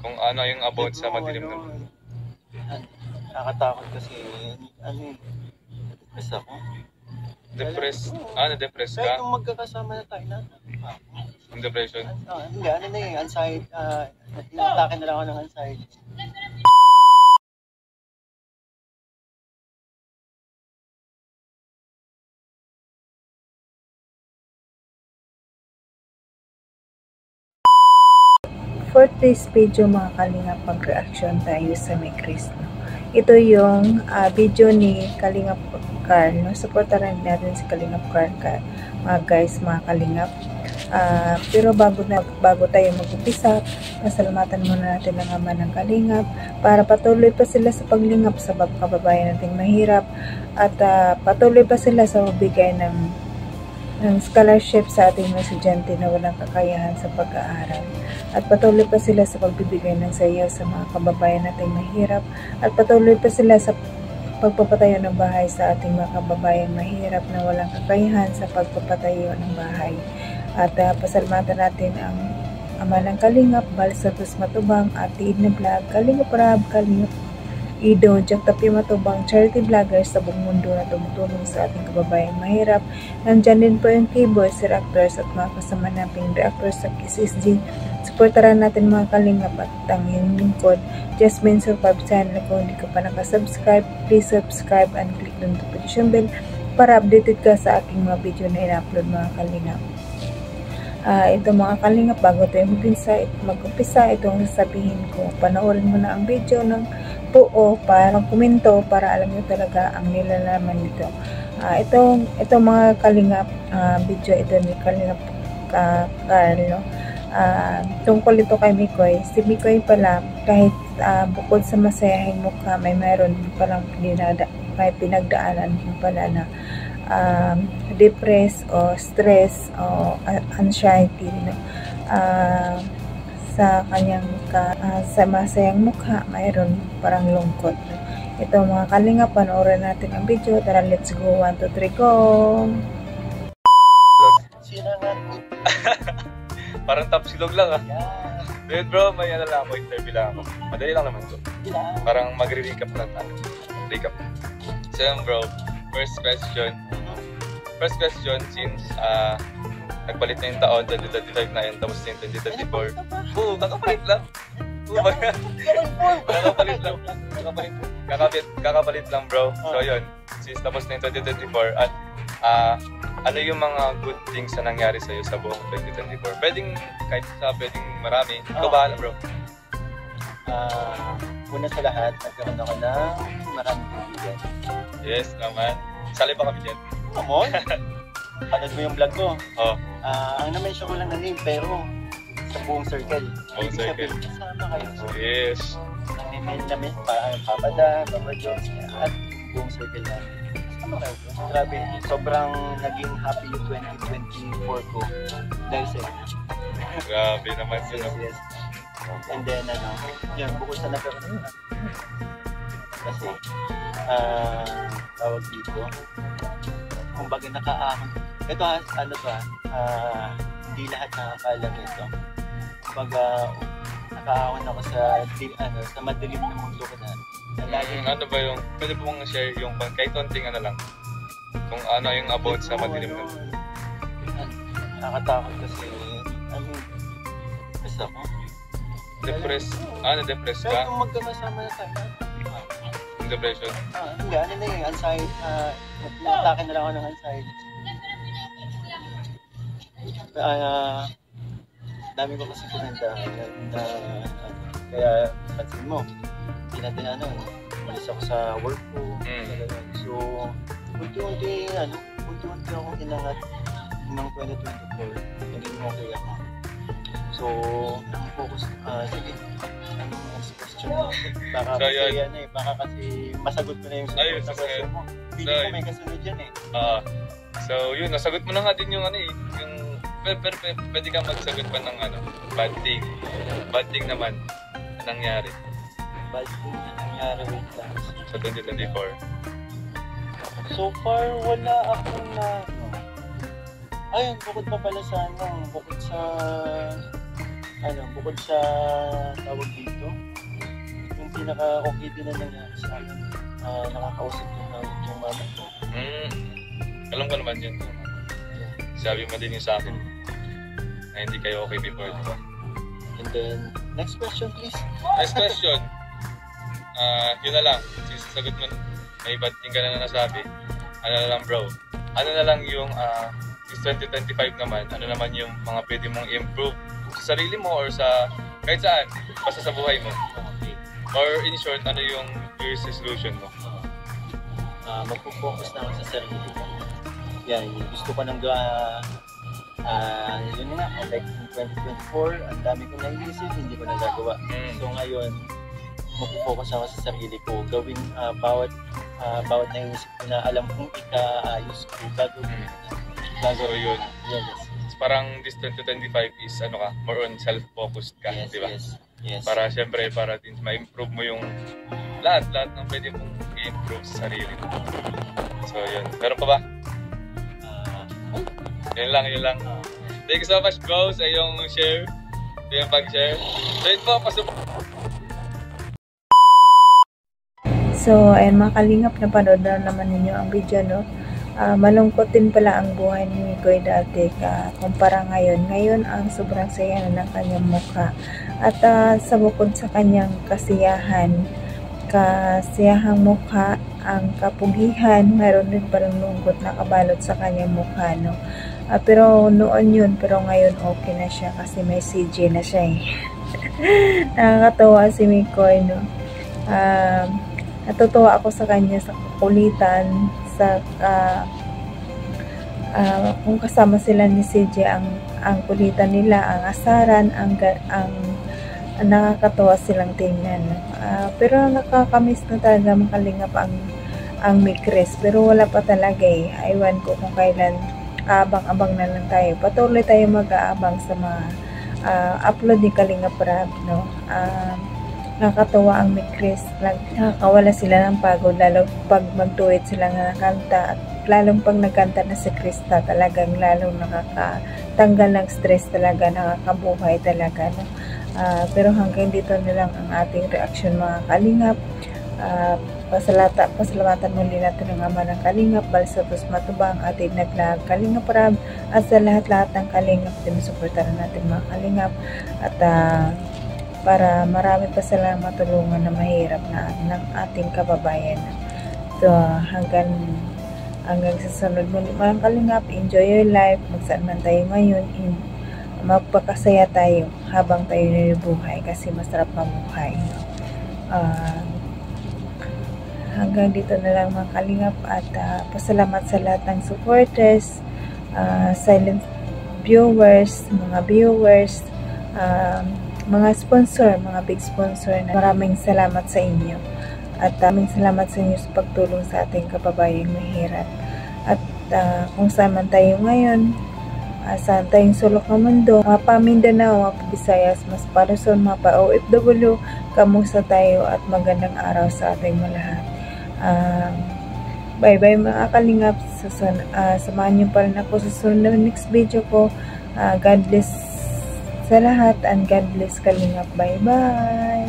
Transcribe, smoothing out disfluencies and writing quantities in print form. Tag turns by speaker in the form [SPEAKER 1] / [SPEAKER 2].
[SPEAKER 1] Kung ano yung about sa madilim na.
[SPEAKER 2] Nakakatakot kasi, depressed ako.
[SPEAKER 1] Depressed? Na-depress ka?
[SPEAKER 2] Kahit kung magkakasama na tayo na.
[SPEAKER 1] Yung depression?
[SPEAKER 2] Hindi, anxiety, inatake na lang ako ng anxiety.
[SPEAKER 3] For this video mga Kalingap, mag-reaction tayo sa May Chris. Ito yung video ni Kalingap Carl. Supportaran natin si Kalingap Carl, mga guys, mga Kalingap. Pero bago tayo mag-upisa, pasalamatan muna natin ang ama ng Kalingap para patuloy pa sila sa paglingap sa kababayan nating mahirap at patuloy pa sila sa magbigay ng scholarship sa ating mga estudyante na walang kakayahan sa pag-aaral. At patuloy pa sila sa pagbibigay ng saya sa mga kababayan nating mahirap. At patuloy pa sila sa pagpapatayo ng bahay sa ating mga kababayan mahirap na walang kakayahan sa pagpapatayo ng bahay. At pasalamatan natin ang ama ng Kalingap, Bal Santos Matubang, Ate Edna Vlog, Kalingap Rab, Kalingap Ido, Jack Tapi Matubang, charity vloggers sa buong mundo na tumutulong sa ating kababayang mahirap. Nandyan din po yung K-Boys, reactors at mga kasama nating reactors sa KSSG. Supportaran natin mga Kalingap at ang iyong lingkod, Jasmine Survive channel. Kung hindi ka pa nakasubscribe, please subscribe and click the notification bell para updated ka sa aking mga video na in-upload mga Kalingap. Ito mga Kalingap, bago tayo mag-umpisa, itong sasabihin ko, panoorin mo na ang video ng buo para komento para alam nyo talaga ang nilalaman nito. Ito mga Kalingap, video ito ni Kalingap Carlo. Tungkol ito kay Mikoy. Si Mikoy pala, kahit bukod sa masayahing mukha, mayroon palang may pinagdaanan pala na depressed o stress o anxiety, no? Sa kanyang sa masayang mukha, mayroon parang lungkot, no? Ito mga Kalingap, panoorin natin ang video. Tara, let's go. 1, 2, 3, go!
[SPEAKER 2] Sinangan.
[SPEAKER 1] Parang top silog lang Wait bro, may ano lang ako, interview lang ako. Madali lang naman to. Parang magre-recap lang tayo. Recap. So yun bro, first question, since nagpalit na yung taon, 2025 na yun, tapos na yung 2024. Oo, kakapalit lang. Kakapalit lang bro. So yun, since tapos na yung 2024 at ano yung mga good things na nangyari sa'yo sa buong 2024? Pwedeng marami. Ikaw bahala bro.
[SPEAKER 2] Una sa lahat, nagkaroon ako ng maraming kaibigan.
[SPEAKER 1] Yes naman. Sali pa kami dyan.
[SPEAKER 2] Come on! Panood mo yung vlog ko. Ang na-mention ko lang na name, pero sa buong circle.
[SPEAKER 1] Buong circle.
[SPEAKER 2] Kasama kayo.
[SPEAKER 1] Yes.
[SPEAKER 2] Namin Papa Dan, Papa Jones, at buong circle na. Kasama kayo. Grabe, sobrang naging happy yung 2024 ko dahil sa inyo.
[SPEAKER 1] Grabe naman sila.
[SPEAKER 2] Yes. And then, yun, bukod sa nagkaroon kasi, tawag dito, kumbaga nakaahon. Ito, hindi lahat nakakaalam ito. Kumbaga, nakaahon ako sa madilim na mundo ko na.
[SPEAKER 1] Ano ba yung, pwede po mong share yung kahit konting ano lang, kung ano yung about sa madilim na mundo?
[SPEAKER 2] Nakakatakot kasi, depressed ako.
[SPEAKER 1] Depressed? Na-depress ka?
[SPEAKER 2] Kahit kung magkakasama na tayo.
[SPEAKER 1] Yung depression?
[SPEAKER 2] Hindi, anxiety, inatake na lang ako ng anxiety. Dami ko kasi pinagdaan na kaya pansin mo, hindi natin umalis ako sa work ko. So, unti-unti akong inangat ng 2024. Naging okay ako. So, ang focus, sige, next question mo. Baka
[SPEAKER 1] so,
[SPEAKER 2] kasi baka kasi masagot ko na yung susunod na question mo. Hindi ko may kasunod yan
[SPEAKER 1] So, yun, nasagot mo na nga din yung yung pwede kang magsagot pa ng bad thing. Bad thing naman na nangyari.
[SPEAKER 2] Bad thing na nangyari, wait lang.
[SPEAKER 1] Sa 2024.
[SPEAKER 2] So far, wala akong ayun, bukod pa pala sa bukod sa tawag dito, pinaka-okay din na nangyari sa akin. Nakakausap ko na yung mama ko.
[SPEAKER 1] Alam ko naman yun. Sabi mo din yung sa akin na hindi kayo okay before, di ba?
[SPEAKER 2] And then, next question please.
[SPEAKER 1] Next question. Yun na lang. Sagot mo, may bad thing ka na nasabi. Ano na lang bro? Ano na lang yung 2025 naman? Ano naman yung mga pwede mong i-improve sa sarili mo or sa kahit saan? Basta sa buhay mo.
[SPEAKER 2] Okay.
[SPEAKER 1] Or in short, ano yung New Year's resolution mo?
[SPEAKER 2] Magpo-focus na ako sa sarili ko. Yan, gusto ko nang yun nga, like in 2024, ang dami kong naiisip, hindi ko nagagawa. So ngayon, magpo-focus ako sa sarili ko. Gawin bawat naiisip ko na alam kong ika-ayos ko, gagawin.
[SPEAKER 1] So yun.
[SPEAKER 2] Yes.
[SPEAKER 1] Parang this 2025 is ano ka, more on self-focused ka,
[SPEAKER 2] Yes,
[SPEAKER 1] di ba?
[SPEAKER 2] yes.
[SPEAKER 1] Para syempre, para din ma-improve mo yung lahat ng pwede mong i-improve sa sarili mo. So yun. Meron pa ba? Yun lang. Thank you so much bro sa iyong share. Sa iyong pag-share. So yun po,
[SPEAKER 3] So, ayan mga kalingap, napanood na naman ninyo ang video, no? Malungkot din pala ang buhay ni Mikoy dati kumpara ngayon. Ngayon, ang sobrang saya ng kanyang mukha. At sa bukod sa kanyang kasiyahang mukha, ang kapugihan, mayroon din parang lungkot na kabalot sa kanyang mukha, no? Pero noon yun, pero ngayon okay na siya kasi may CJ na siya eh. Nakakatawa si Mikoy, no? Natutuwa ako sa kanya sa kulitan, sa kung kasama sila ni CJ, ang kulitan nila, ang asaran, ang nakakatawa silang tingnan. Pero nakakamiss na talaga makalingap ang Mikris, pero wala pa talaga eh. Aywan ko kung kailan, abang-abang na lang tayo. Patuloy tayo mag-aabang sa mga upload ni Kalingap Rab, no? Nakakatawa ang Mikris, nakakawala sila ng pagod, lalo pag magduet sila ng kanta, at lalong pag nagkanta na si Krista, talagang lalong nakakatanggal ng stress talaga, nakakabuhay talaga, no? Pero hanggang dito na lang ang ating reaction mga kalingap. Pasalamatan muli natin ang ama ng kalingap, Balsatos Matubang, ating naglag Kalingap Rab, at sa lahat-lahat ng kalingap din suportahan natin mga kalingap, at para marami pa silang matulungan na mahirap na ng ating kababayan. So hanggang sa sunod muli mga kalingap, enjoy your life, magsaan man tayo ngayon, magpakasaya tayo habang tayo nabubuhay kasi masarap mamuhay. Hanggang dito na lang mga kalingap, at pasalamat sa lahat ng supporters, silent viewers, mga viewers, mga sponsor, mga big sponsor, na maraming salamat sa inyo, at maraming salamat sa inyo sa pagtulong sa ating kababayang mahirap. At kung saan man tayo ngayon, saan tayong sulok ng mundo, mga pa-Mindanao, mga pa-Visayas, mas Paluson, mga pa-OFW, kamusta tayo, at magandang araw sa ating lahat. Bye bye mga kalingap. Samahan niyo pa rin ako sa sunod na next video ko. God bless sa lahat, and God bless Kalingap. Bye bye.